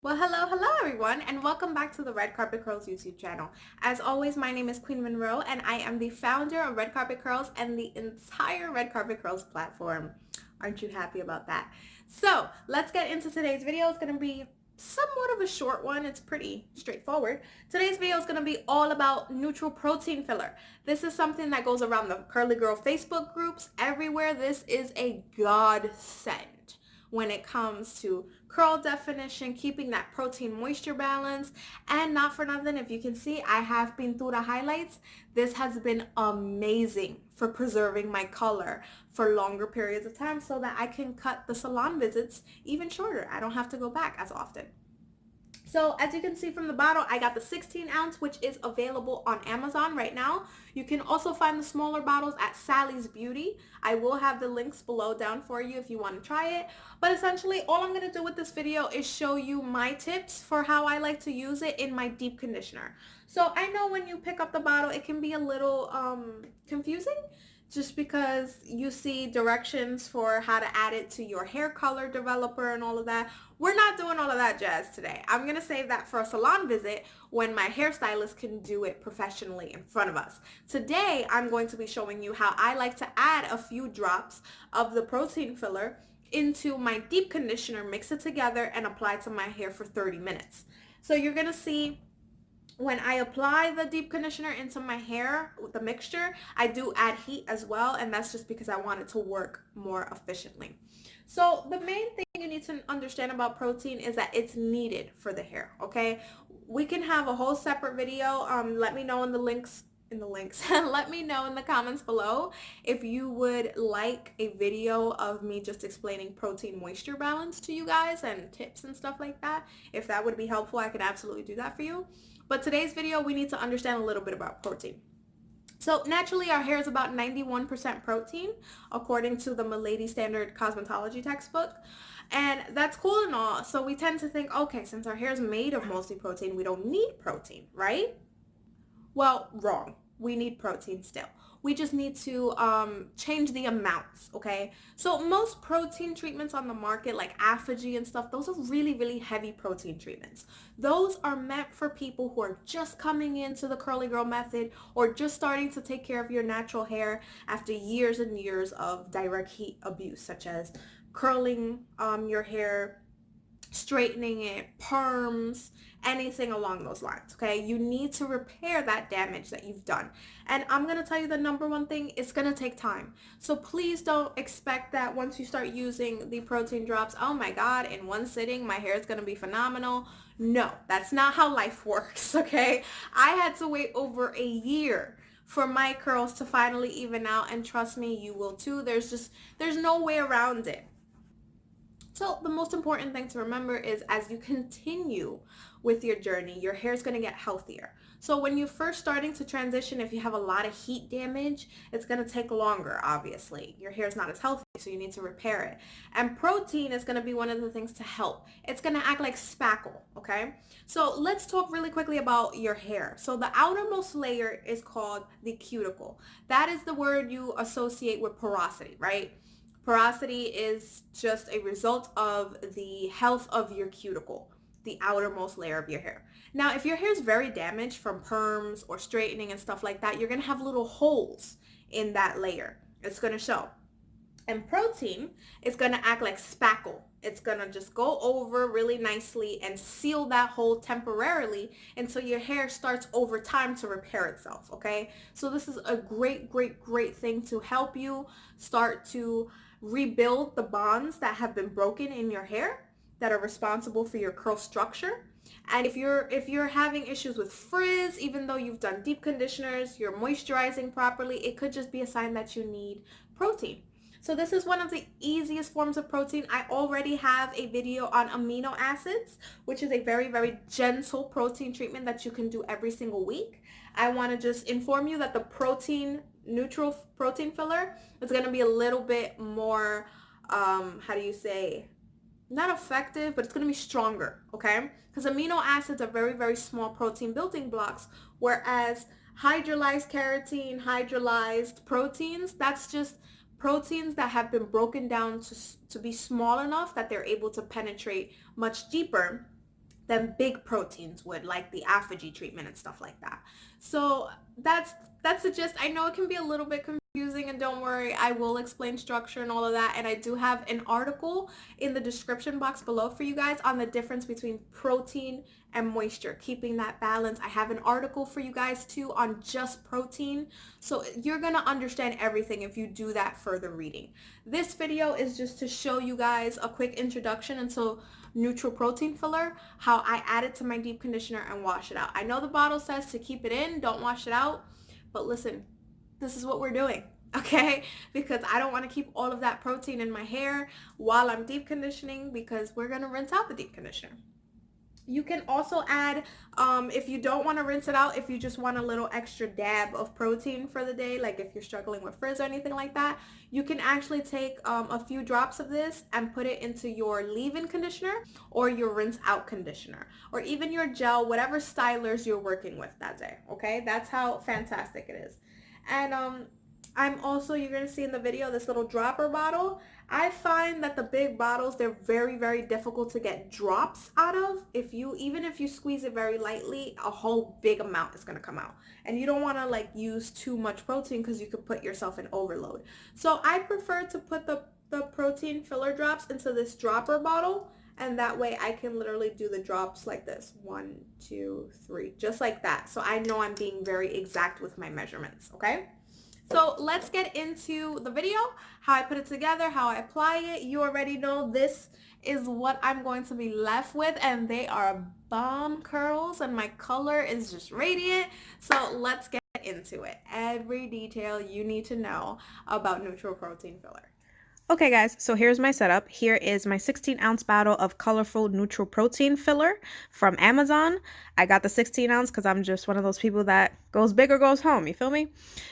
Well, hello everyone, and welcome back to the Red Carpet Curls YouTube channel. As always, my name is Queen Monroe, and I am the founder of Red Carpet Curls and the entire Red Carpet Curls platform. Aren't you happy about that? So, let's get into today's video. It's going to be somewhat of a short one. It's pretty straightforward. Today's video is going to be all about neutral protein filler. This is something that goes around the Curly Girl Facebook groups everywhere. This is a godsend when it comes to curl definition, keeping that protein moisture balance, and not for nothing, if you can see, I have been through the highlights. This has been amazing for preserving my color for longer periods of time so that I can cut the salon visits even shorter. I don't have to go back as often. So as you can see from the bottle, I got the 16 ounce, which is available on Amazon right now. You can also find the smaller bottles at Sally's Beauty. I will have the links below down for you if you want to try it. But essentially, all I'm going to do with this video is show you my tips for how I like to use it in my deep conditioner. So I know when you pick up the bottle, it can be a little confusing, just because you see directions for how to add it to your hair color developer and all of that. We're not doing all of that jazz today. I'm going to save that for a salon visit when my hairstylist can do it professionally in front of us. Today, I'm going to be showing you how I like to add a few drops of the protein filler into my deep conditioner, mix it together, and apply to my hair for 30 minutes. So you're going to see when I apply the deep conditioner into my hair with the mixture, I do add heat as well, and that's just because I want it to work more efficiently. So the main thing you need to understand about protein is that it's needed for the hair, okay? We can have a whole separate video. Let me know in the links. Let me know in the comments below if you would like a video of me just explaining protein moisture balance to you guys and tips and stuff like that. If that would be helpful, I could absolutely do that for you. But today's video, we need to understand a little bit about protein. So naturally, our hair is about 91% protein, according to the Milady Cosmetology Textbook. And that's cool and all. So we tend to think, okay, since our hair is made of mostly protein, we don't need protein, right? Well, wrong. We need protein still. We just need to change the amounts, okay? So most protein treatments on the market, like Apogee and stuff, those are really, really heavy protein treatments. Those are meant for people who are just coming into the curly girl method or just starting to take care of your natural hair after years and years of direct heat abuse, such as curling your hair, straightening it, perms, anything along those lines, okay? You need to repair that damage that you've done. And I'm going to tell you the number one thing, it's going to take time. So please don't expect that once you start using the protein drops, oh my God, in one sitting, my hair is going to be phenomenal. No, that's not how life works, okay? I had to wait over a year for my curls to finally even out, and trust me, you will too. There's no way around it. So the most important thing to remember is as you continue with your journey, your hair is going to get healthier. So when you're first starting to transition, if you have a lot of heat damage, it's going to take longer, obviously. Your hair is not as healthy, so you need to repair it. And protein is going to be one of the things to help. It's going to act like spackle, okay? So let's talk really quickly about your hair. So the outermost layer is called the cuticle. That is the word you associate with porosity, right? Porosity is just a result of the health of your cuticle, the outermost layer of your hair. Now, if your hair is very damaged from perms or straightening and stuff like that, you're going to have little holes in that layer. It's going to show. And protein is going to act like spackle. It's going to just go over really nicely and seal that hole temporarily until your hair starts over time to repair itself, okay? So this is a great, great, great thing to help you start to rebuild the bonds that have been broken in your hair that are responsible for your curl structure. And if you're having issues with frizz, even though you've done deep conditioners, you're moisturizing properly, it could just be a sign that you need protein. So this is one of the easiest forms of protein. I already have a video on amino acids, which is a very, very gentle protein treatment that you can do every single week. I want to just inform you that the neutral protein filler is going to be a little bit more, how do you say, not effective, but it's going to be stronger, okay? Because amino acids are very, very small protein building blocks, whereas hydrolyzed keratin, hydrolyzed proteins, that's just proteins that have been broken down to be small enough that they're able to penetrate much deeper than big proteins would, like the autophagy treatment and stuff like that. So that's the gist. I know it can be a little bit confusing, and don't worry, I will explain structure and all of that, and I do have an article in the description box below for you guys on the difference between protein and moisture, keeping that balance. I have an article for you guys too on just protein, so you're gonna understand everything if you do that further reading. This video is just to show you guys a quick introduction into neutral protein filler, how I add it to my deep conditioner and wash it out. I know the bottle says to keep it in, don't wash it out, but listen, this is what we're doing, okay? Because I don't want to keep all of that protein in my hair while I'm deep conditioning, because we're gonna rinse out the deep conditioner. You can also add, if you don't want to rinse it out, if you just want a little extra dab of protein for the day, like if you're struggling with frizz or anything like that, you can actually take a few drops of this and put it into your leave-in conditioner or your rinse out conditioner, or even your gel, whatever stylers you're working with that day, okay? That's how fantastic it is. And I'm also, you're going to see in the video, this little dropper bottle. I find that the big bottles, they're very, very difficult to get drops out of. Even if you squeeze it very lightly, a whole big amount is going to come out. And you don't want to like use too much protein because you could put yourself in overload. So I prefer to put the protein filler drops into this dropper bottle. And that way I can literally do the drops like this. 1, 2, 3, just like that. So I know I'm being very exact with my measurements, okay? So let's get into the video, how I put it together, how I apply it. You already know this is what I'm going to be left with, and they are bomb curls, and my color is just radiant. So let's get into it. Every detail you need to know about neutral protein filler. Okay guys, so here's my setup. Here is my 16-ounce bottle of colorful neutral protein filler from Amazon. I got the 16 ounce because I'm just one of those people that goes big or goes home, you feel me?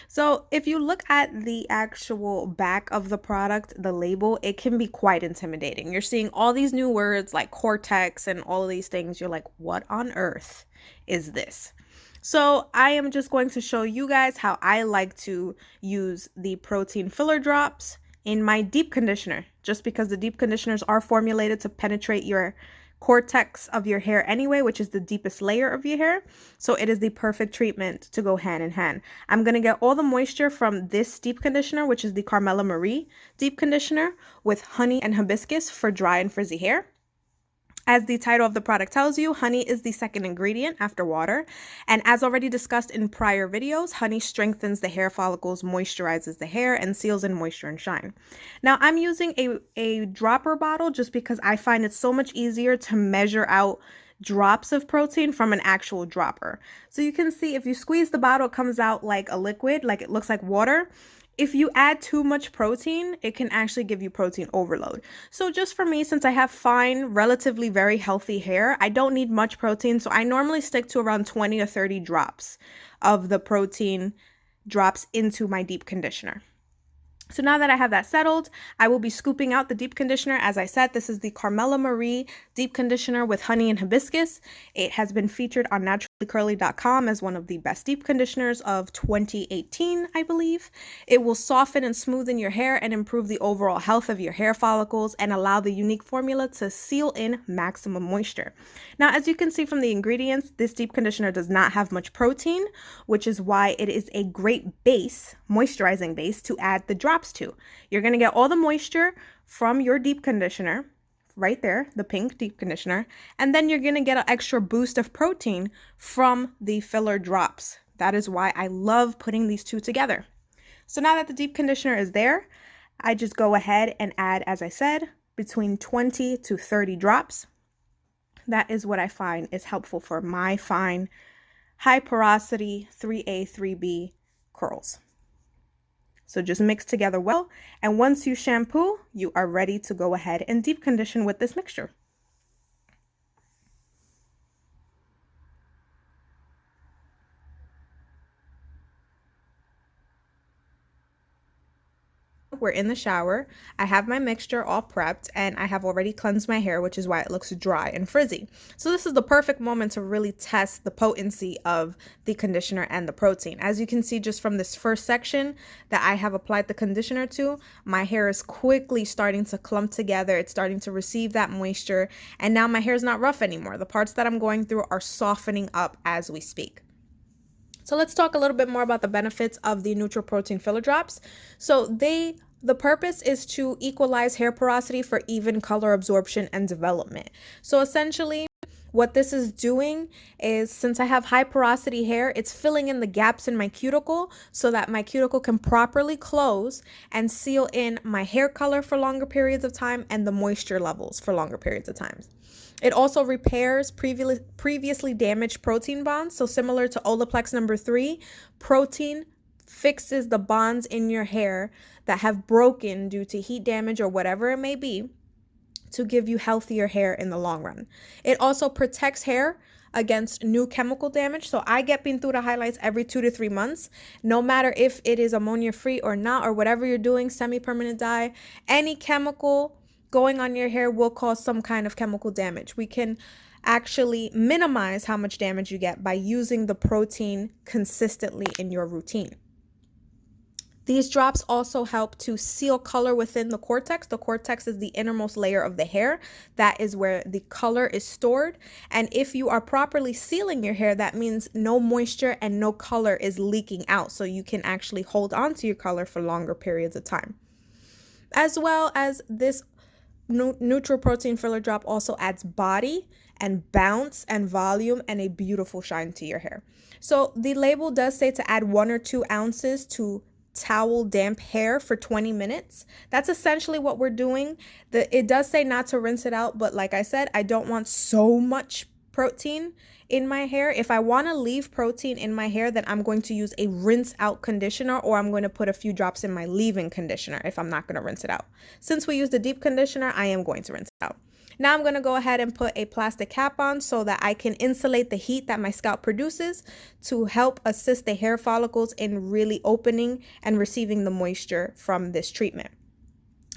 So if you look at the actual back of the product, the label, it can be quite intimidating. You're seeing all these new words like cortex and all of these things. You're like, what on earth is this? So I am just going to show you guys how I like to use the protein filler drops in my deep conditioner, just because the deep conditioners are formulated to penetrate your cortex of your hair anyway, which is the deepest layer of your hair. So it is the perfect treatment to go hand in hand. I'm going to get all the moisture from this deep conditioner, which is the Carmela Marie deep conditioner with honey and hibiscus for dry and frizzy hair. As the title of the product tells you, honey is the second ingredient after water. And as already discussed in prior videos, honey strengthens the hair follicles, moisturizes the hair, and seals in moisture and shine. Now, I'm using a dropper bottle just because I find it so much easier to measure out drops of protein from an actual dropper. So you can see if you squeeze the bottle, it comes out like a liquid, like it looks like water. If you add too much protein, it can actually give you protein overload. So just for me, since I have fine, relatively very healthy hair, I don't need much protein. So I normally stick to around 20 or 30 drops of the protein drops into my deep conditioner. So now that I have that settled, I will be scooping out the deep conditioner. As I said, this is the Carmela Marie deep conditioner with honey and hibiscus. It has been featured on naturallycurly.com as one of the best deep conditioners of 2018, I believe. It will soften and smoothen your hair and improve the overall health of your hair follicles and allow the unique formula to seal in maximum moisture. Now, as you can see from the ingredients, this deep conditioner does not have much protein, which is why it is a great base, moisturizing base, to add the drops to. You're going to get all the moisture from your deep conditioner, right there, the pink deep conditioner, and then you're going to get an extra boost of protein from the filler drops. That is why I love putting these two together. So now that the deep conditioner is there, I just go ahead and add, as I said, between 20 to 30 drops. That is what I find is helpful for my fine, high porosity 3A, 3B curls. So just mix together well, and once you shampoo, you are ready to go ahead and deep condition with this mixture. We're in the shower. I have my mixture all prepped and I have already cleansed my hair, which is why it looks dry and frizzy. So this is the perfect moment to really test the potency of the conditioner and the protein. As you can see just from this first section that I have applied the conditioner to, my hair is quickly starting to clump together. It's starting to receive that moisture, and now my hair is not rough anymore. The parts that I'm going through are softening up as we speak. So let's talk a little bit more about the benefits of the neutral protein filler drops. So the purpose is to equalize hair porosity for even color absorption and development. So essentially, what this is doing is, since I have high porosity hair, it's filling in the gaps in my cuticle so that my cuticle can properly close and seal in my hair color for longer periods of time and the moisture levels for longer periods of time. It also repairs previously damaged protein bonds. So similar to Olaplex number 3, protein fixes the bonds in your hair that have broken due to heat damage or whatever it may be, to give you healthier hair in the long run. It also protects hair against new chemical damage. So I get Pintura highlights every 2 to 3 months, no matter if it is ammonia free or not, or whatever you're doing, semi-permanent dye, any chemical going on your hair will cause some kind of chemical damage. We can actually minimize how much damage you get by using the protein consistently in your routine. These drops also help to seal color within the cortex. The cortex is the innermost layer of the hair. That is where the color is stored. And if you are properly sealing your hair, that means no moisture and no color is leaking out. So you can actually hold on to your color for longer periods of time. As well as this neutral protein filler drop also adds body and bounce and volume and a beautiful shine to your hair. So the label does say to add 1 or 2 ounces to towel damp hair for 20 minutes. That's essentially what we're doing. It does say not to rinse it out, but like I said, I don't want so much protein in my hair. If I want to leave protein in my hair, then I'm going to use a rinse out conditioner, or I'm going to put a few drops in my leave-in conditioner if I'm not going to rinse it out. Since we used a deep conditioner, I am going to rinse it out. Now I'm going to go ahead and put a plastic cap on so that I can insulate the heat that my scalp produces to help assist the hair follicles in really opening and receiving the moisture from this treatment.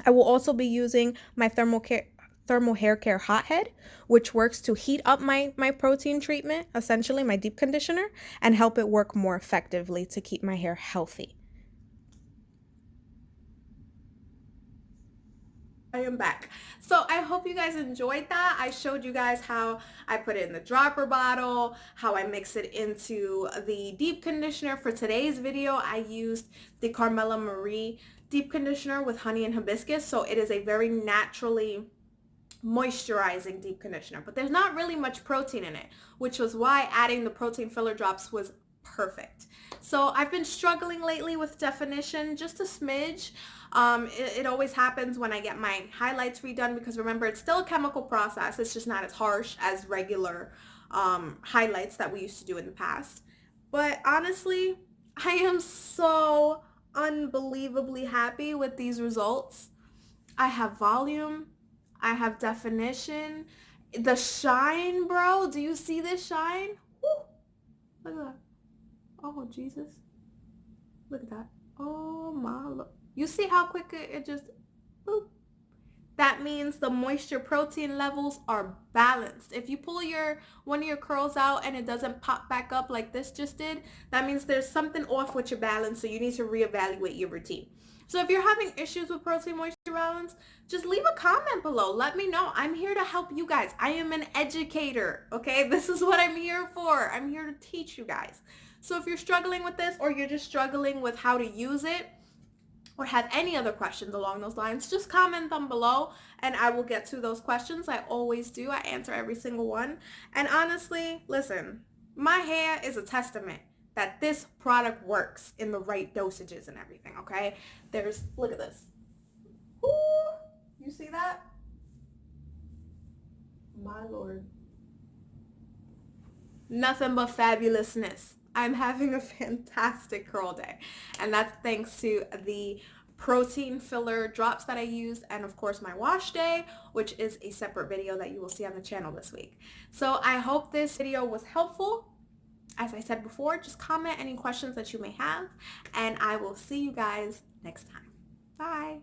I will also be using my thermal hair care hothead, which works to heat up my protein treatment, essentially my deep conditioner, and help it work more effectively to keep my hair healthy. I am back. So I hope you guys enjoyed that. I showed you guys how I put it in the dropper bottle, how I mix it into the deep conditioner. For today's video, I used the Carmela Marie deep conditioner with honey and hibiscus. So it is a very naturally moisturizing deep conditioner, but there's not really much protein in it, which was why adding the protein filler drops was perfect. So I've been struggling lately with definition, just a smidge. It always happens when I get my highlights redone, because remember, it's still a chemical process. It's just not as harsh as regular highlights that we used to do in the past. But honestly, I am so unbelievably happy with these results. I have volume, I have definition, the shine, bro. Do you see this shine? Woo. Look at that. Oh, Jesus. Look at that. Oh my, look. You see how quick it just, boop. That means the moisture protein levels are balanced. If you pull one of your curls out and it doesn't pop back up like this just did, that means there's something off with your balance, so you need to reevaluate your routine. So if you're having issues with protein moisture balance, just leave a comment below. Let me know. I'm here to help you guys. I am an educator, okay? This is what I'm here for. I'm here to teach you guys. So if you're struggling with this, or you're just struggling with how to use it, or have any other questions along those lines, just comment them below and I will get to those questions. I always do. I answer every single one. And honestly, listen, my hair is a testament that this product works in the right dosages and everything, okay? Look at this. Ooh, you see that? My Lord. Nothing but fabulousness. I'm having a fantastic curl day, and that's thanks to the protein filler drops that I used, and of course my wash day, which is a separate video that you will see on the channel this week. So I hope this video was helpful. As I said before, just comment any questions that you may have, and I will see you guys next time. Bye.